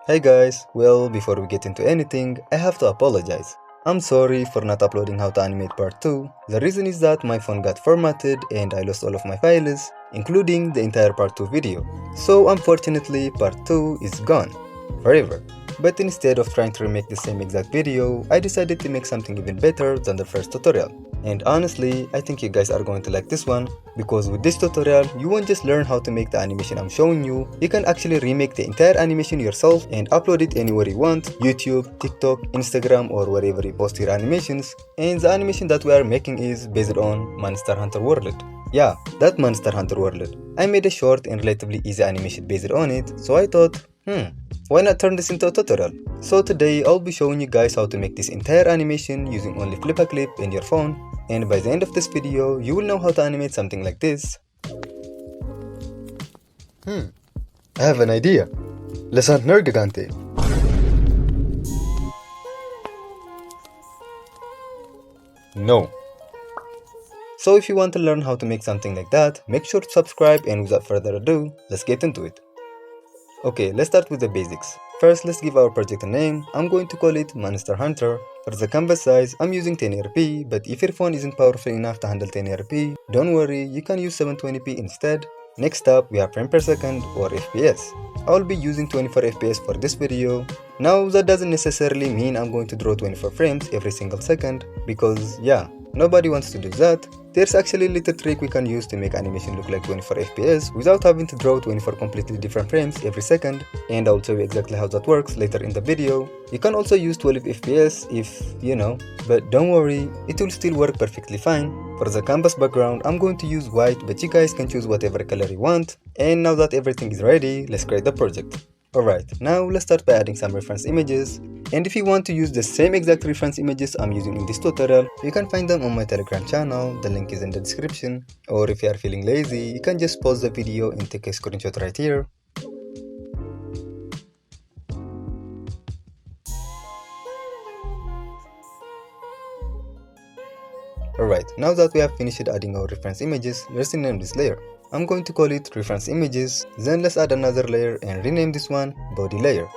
Hey guys, well, before we get into anything, I have to apologize. I'm sorry for not uploading How to Animate Part 2. The reason is that my phone got formatted and I lost all of my files, including the entire Part 2 video. So unfortunately, Part 2 is gone. Forever. But instead of trying to remake the same exact video, I decided to make something even better than the first tutorial. And honestly, I think you guys are going to like this one, because with this tutorial, you won't just learn how to make the animation I'm showing you, you can actually remake the entire animation yourself and upload it anywhere you want, YouTube, TikTok, Instagram, or wherever you post your animations. And the animation that we are making is based on Monster Hunter World. Yeah, that Monster Hunter World. I made a short and relatively easy animation based on it, so I thought, why not turn this into a tutorial? So today I'll be showing you guys how to make this entire animation using only FlipaClip in your phone, and by the end of this video you will know how to animate something like this. I have an idea. Let's hunt Nergigante. No. So if you want to learn how to make something like that, make sure to subscribe, and without further ado, let's get into it. Okay, let's start with the basics. First, let's give our project a name. I'm going to call it Monster Hunter. For the canvas size, I'm using 1080p, but if your phone isn't powerful enough to handle 1080p, don't worry, you can use 720p instead. Next up, we have frame per second or FPS. I'll be using 24 FPS for this video. Now, that doesn't necessarily mean I'm going to draw 24 frames every single second, because yeah, nobody wants to do that. There's actually a little trick we can use to make animation look like 24 FPS without having to draw 24 completely different frames every second, and I'll show you exactly how that works later in the video. You can also use 12 FPS if you know, but don't worry, it will still work perfectly fine. For the canvas background, I'm going to use white, but you guys can choose whatever color you want. And now that everything is ready, let's create the project. Alright, now let's start by adding some reference images. And if you want to use the same exact reference images I'm using in this tutorial, you can find them on my Telegram channel, the link is in the description. Or if you are feeling lazy, you can just pause the video and take a screenshot right here. Alright, now that we have finished adding our reference images, let's rename this layer. I'm going to call it reference images, then let's add another layer and rename this one body layer.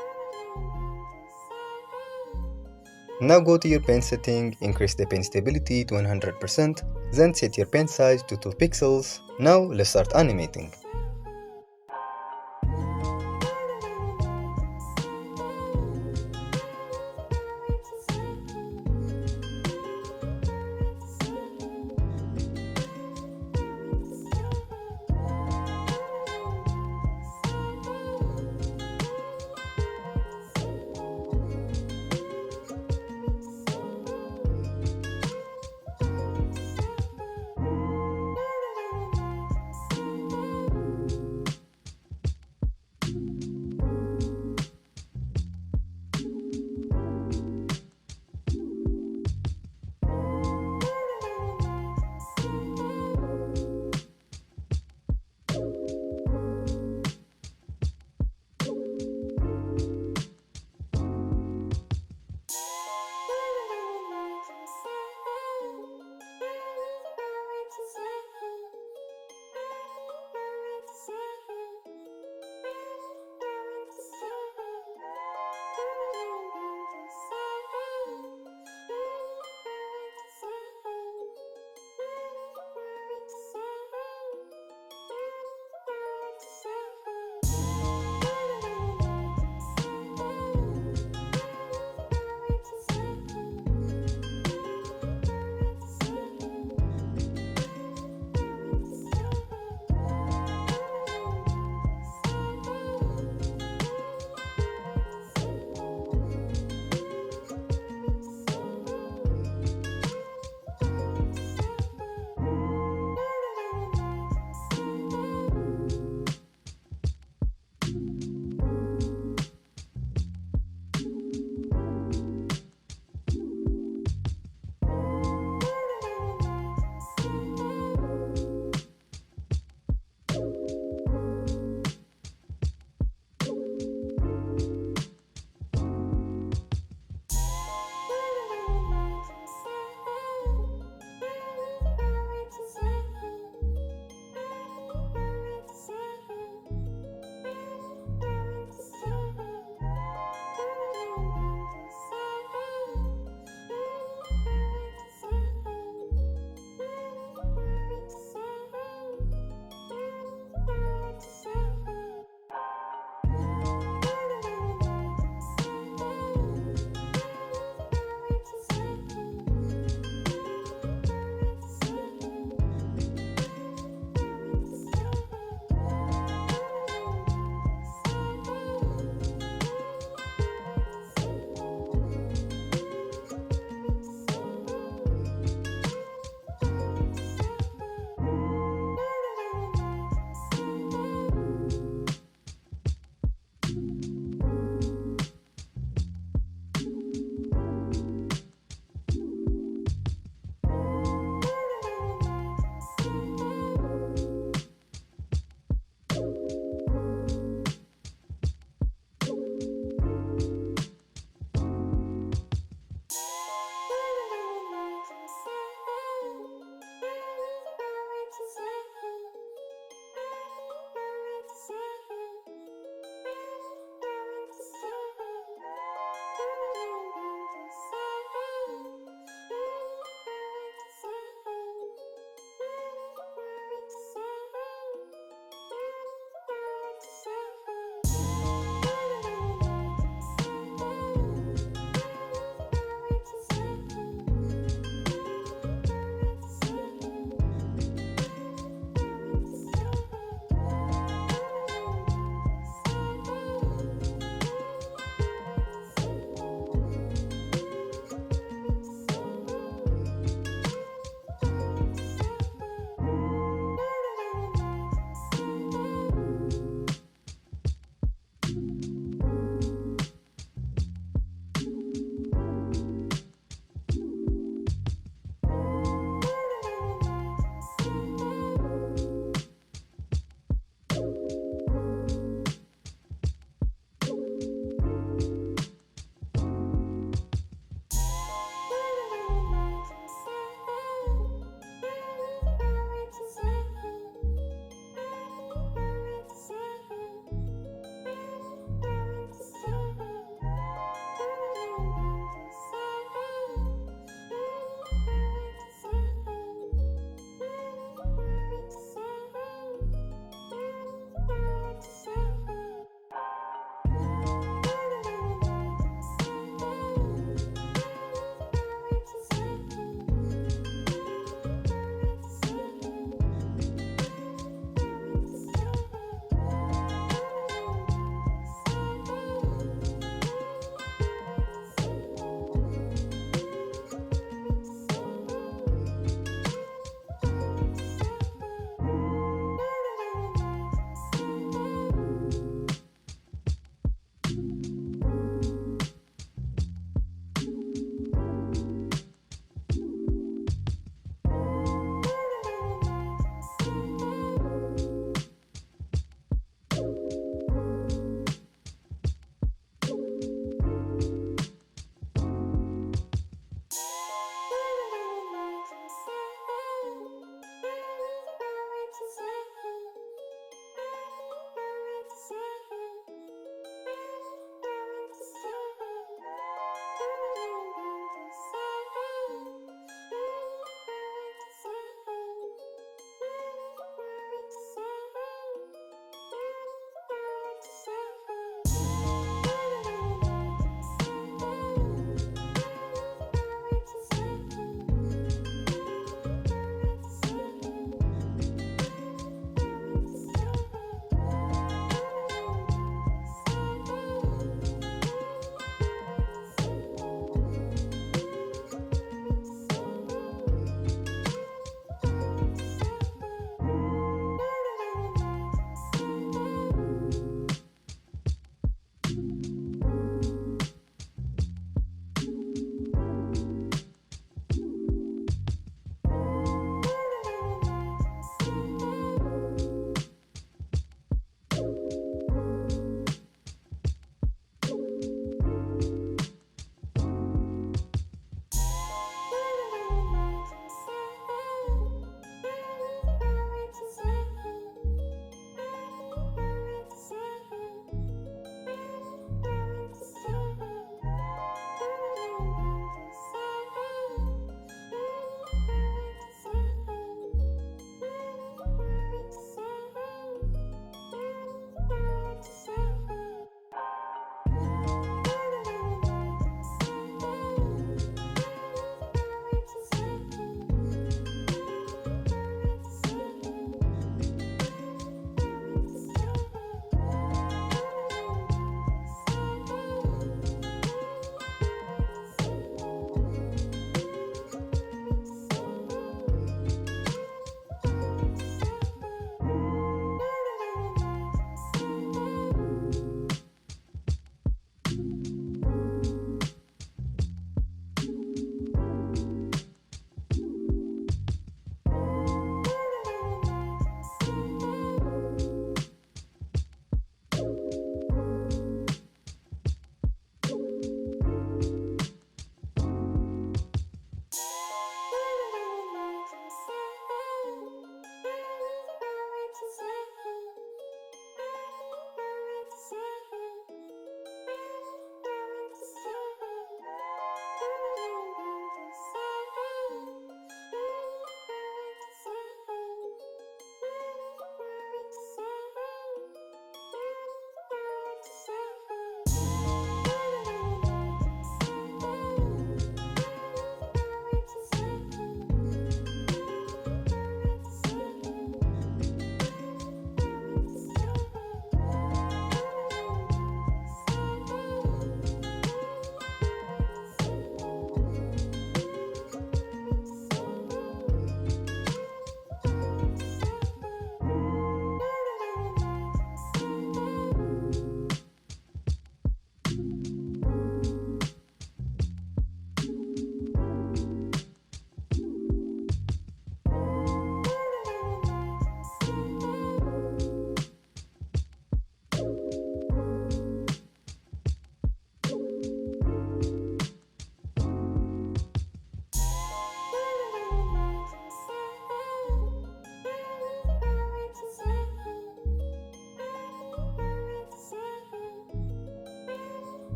Now go to your pen setting, increase the pen stability to 100%, then set your pen size to 2 pixels. Now let's start animating.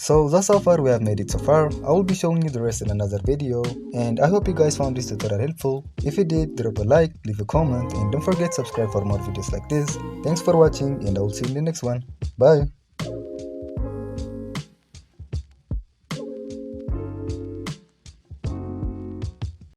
So that's how far we have made it so far. I will be showing you the rest in another video, and I hope you guys found this tutorial helpful. If you did, drop a like, leave a comment, and don't forget to subscribe for more videos like this. Thanks for watching, and I will see you in the next one. Bye!